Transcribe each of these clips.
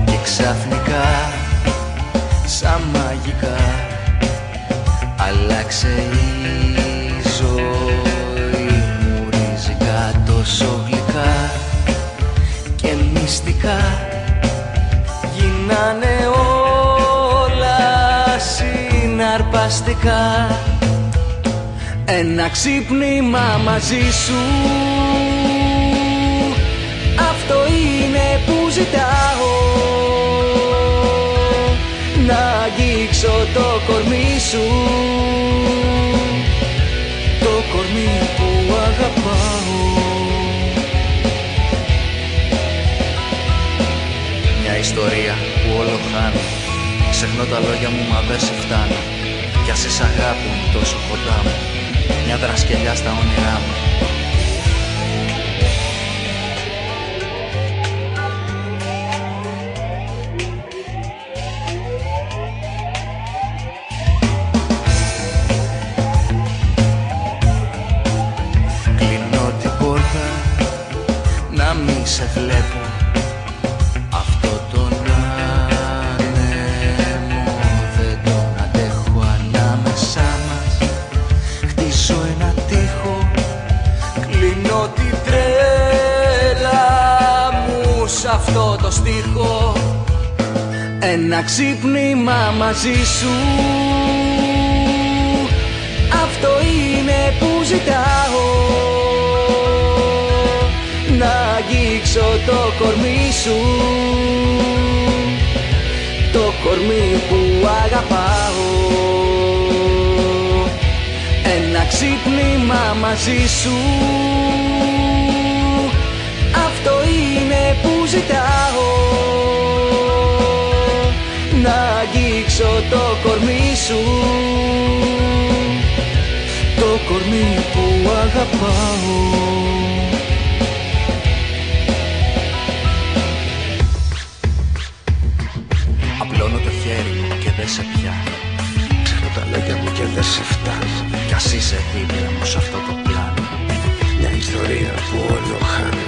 Και ξαφνικά, σαν μαγικά, άλλαξε η ζωή μου ριζικά, τόσο γλυκά και μυστικά. Γίνανε όλα συναρπαστικά. Ένα ξύπνημα μαζί σου, αυτό είναι που ζητάω. Να αγγίξω το κορμί σου, το κορμί που αγαπάω. Μια ιστορία που όλο χάνω. Ξεχνώ τα λόγια μου μα δεν σε φτάνω. Κι ας είσαι αγάπη μου τόσο κοντά μου, μια δρασκελιά στα όνειρά μου. Κλείνω την πόρτα να μη σε βλέπω. Αυτό τον άνεμο δεν τον αντέχω. Ανάμεσά μας χτίζω ένα τοίχο. Κλείνω την τρέλα μου σ' αυτό το στίχο. Ένα ξύπνημα μαζί σου, αυτό είναι που ζητάω. Να αγγίξω το κορμί σου, το κορμί που αγαπάω. Ένα ξύπνημα μαζί σου, αυτό είναι που ζητάω. Να αγγίξω το κορμί σου, το κορμί που αγαπάω. Απλώνω το χέρι μου και δεν σε πιάνω. Ξεχνώ τα λόγια μου και δεν σε φτάνω. Κι ας είσαι δίπλα μου σ' αυτό το πλάνο. Μια ιστορία που όλο χάνω.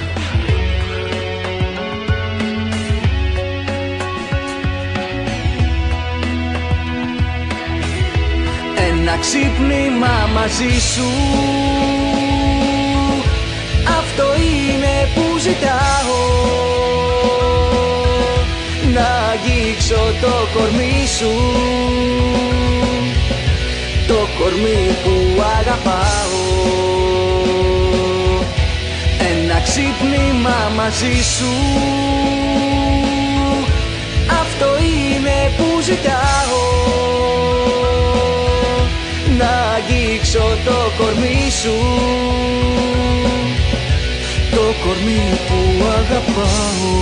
Ένα ξύπνημα μαζί σου, αυτό είναι που ζητάω. Να αγγίξω το κορμί σου, το κορμί που αγαπάω. Ένα ξύπνημα μαζί σου, αυτό είναι που ζητάω. Να αγγίξω το κορμί σου, το κορμί που αγαπάω.